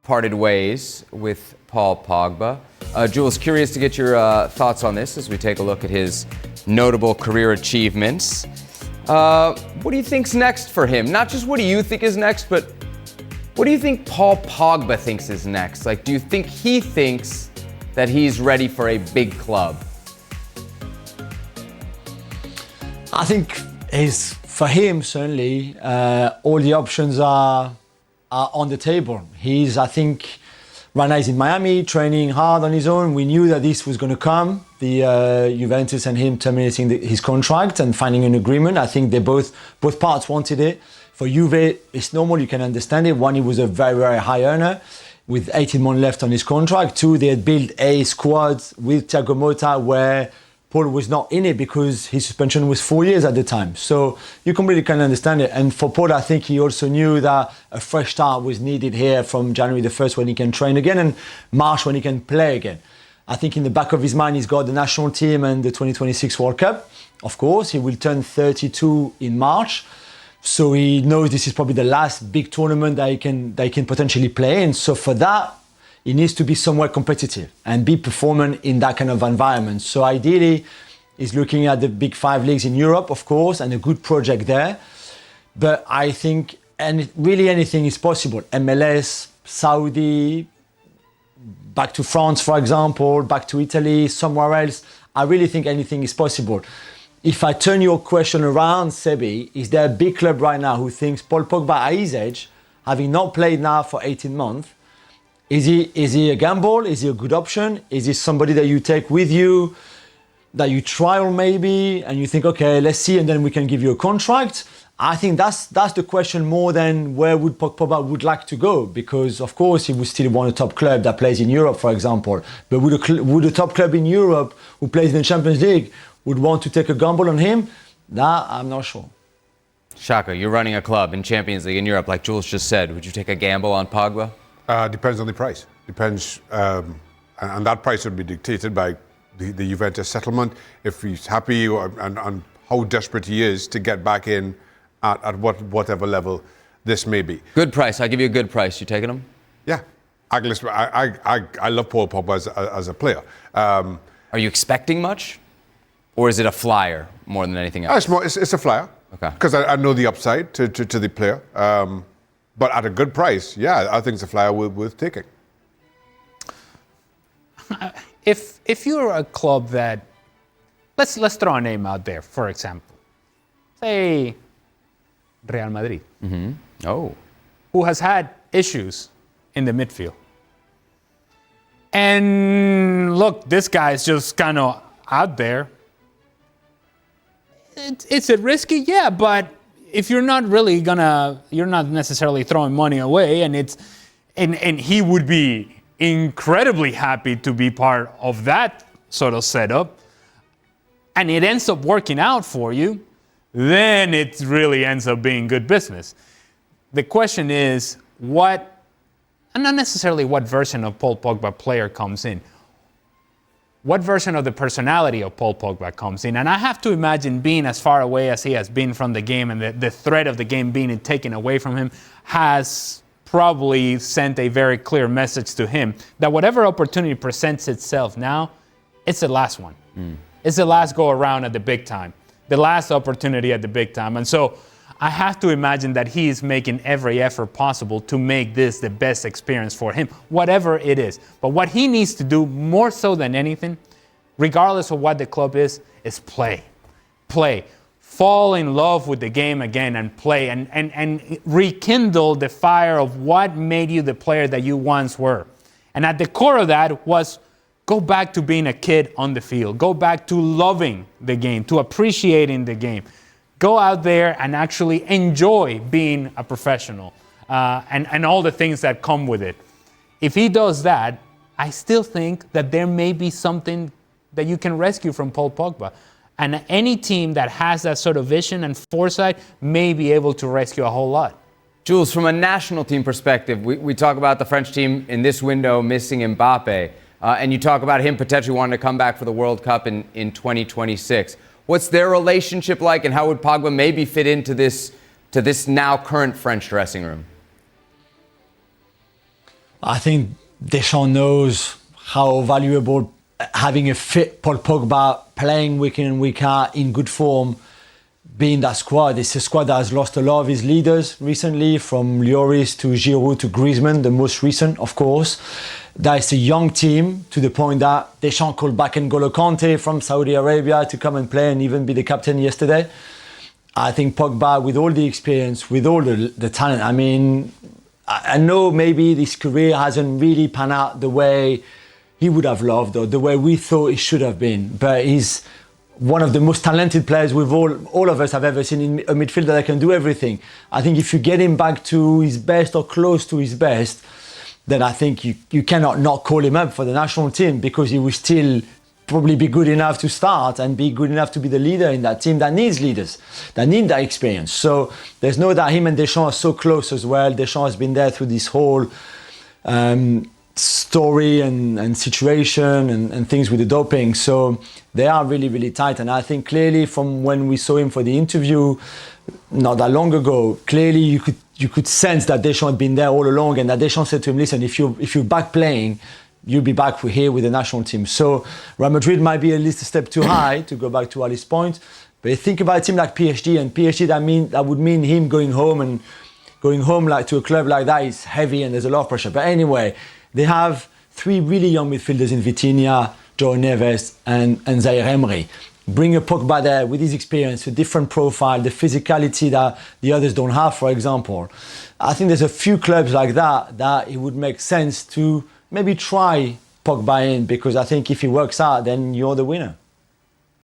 parted ways with Paul Pogba. Jules, curious to get your thoughts on this as we take a look at his notable career achievements. What do you think's next for him? Not just what do you think is next, but what do you think Paul Pogba thinks is next? Like, do you think he thinks that he's ready for a big club? I think for him, certainly, all the options are on the table. I think, right now he's in Miami, training hard on his own. We knew that this was going to come, the Juventus and him terminating his contract and finding an agreement. I think both parts wanted it. For Juve, it's normal, you can understand it. One, he was a very, very high earner with 18 months left on his contract. Two, they had built a squad with Thiago Motta where Paul was not in it because his suspension was 4 years at the time. So you completely can understand it. And for Paul, I think he also knew that a fresh start was needed here from January the 1st when he can train again and March when he can play again. I think in the back of his mind, he's got the national team and the 2026 World Cup. Of course, he will turn 32 in March. So he knows this is probably the last big tournament that he can potentially play. And so for that, he needs to be somewhere competitive and be performant in that kind of environment. So ideally, he's looking at the big 5 leagues in Europe, of course, and a good project there. But I think really anything is possible. MLS, Saudi, back to France, for example, back to Italy, somewhere else. I really think anything is possible. If I turn your question around, Sebi, is there a big club right now who thinks Paul Pogba at his age, having not played now for 18 months, is he a gamble? Is he a good option? Is he somebody that you take with you, that you trial maybe, and you think, okay, let's see, and then we can give you a contract? I think that's the question more than where would Pogba would like to go, because of course he would still want a top club that plays in Europe, for example. But would a top club in Europe who plays in the Champions League would want to take a gamble on him? That I'm not sure. Shaka, you're running a club in Champions League in Europe, like Jules just said. Would you take a gamble on Pogba? Depends on the price. Depends, and that price would be dictated by the Juventus settlement. If he's happy and how desperate he is to get back in at whatever level this may be. Good price. I'll give you a good price. You taking him? Yeah. I love Paul Pogba as a player. Are you expecting much? Or is it a flyer more than anything else? It's a flyer. Okay. Because I know the upside to the player. But at a good price, yeah, I think it's a flyer worth taking. If you're a club that, let's throw a name out there, for example. Say Real Madrid. Mm-hmm. Oh. Who has had issues in the midfield. And look, this guy is just kind of out there. Is it risky? Yeah, but if you're not necessarily throwing money away, and he would be incredibly happy to be part of that sort of setup, and it ends up working out for you, then it really ends up being good business. The question is and not necessarily what version of Paul Pogba player comes in, what version of the personality of Paul Pogba comes in. And I have to imagine being as far away as he has been from the game and the threat of the game being taken away from him has probably sent a very clear message to him that whatever opportunity presents itself now, it's the last one. It's the last go around at the big time, the last opportunity at the big time. And so I have to imagine that he is making every effort possible to make this the best experience for him, whatever it is. But what he needs to do more so than anything, regardless of what the club is play. Play. Fall in love with the game again and play and rekindle the fire of what made you the player that you once were. And at the core of that was go back to being a kid on the field. Go back to loving the game, to appreciating the game. Go out there and actually enjoy being a professional and all the things that come with it. If he does that, I still think that there may be something that you can rescue from Paul Pogba. And any team that has that sort of vision and foresight may be able to rescue a whole lot. Jules, from a national team perspective, we talk about the French team in this window missing Mbappe, and you talk about him potentially wanting to come back for the World Cup in 2026. What's their relationship like, and how would Pogba maybe fit into this now current French dressing room? I think Deschamps knows how valuable having a fit Paul Pogba playing week in and week out in good form, being that squad. It's a squad that has lost a lot of his leaders recently, from Lloris to Giroud to Griezmann, the most recent, of course. That is a young team, to the point that Deschamps called back N'Golo Kante from Saudi Arabia to come and play and even be the captain yesterday. I think Pogba, with all the experience, with all the talent, I mean, I know maybe this career hasn't really panned out the way he would have loved or the way we thought it should have been, but he's one of the most talented players we've all of us have ever seen in a midfielder that can do everything. I think if you get him back to his best or close to his best, then I think you cannot not call him up for the national team, because he will still probably be good enough to start and be good enough to be the leader in that team that needs leaders, that need that experience. So there's no doubt him and Deschamps are so close as well. Deschamps has been there through this whole story and situation and things with the doping. So they are really, really tight. And I think clearly from when we saw him for the interview not that long ago, clearly you could sense that Deschamps had been there all along, and that Deschamps said to him, listen, if you're back playing, you'll be back here with the national team. So Real Madrid might be at least a step too high, to go back to Ali's point. But think about a team like PSG, and PSG that would mean him going home like to a club like that is heavy and there's a lot of pressure. But anyway, they have three really young midfielders in Vitinha, João Neves and Zaire Emery. Bring a Pogba there with his experience, a different profile, the physicality that the others don't have, for example. I think there's a few clubs like that it would make sense to maybe try Pogba in, because I think if he works out, then you're the winner.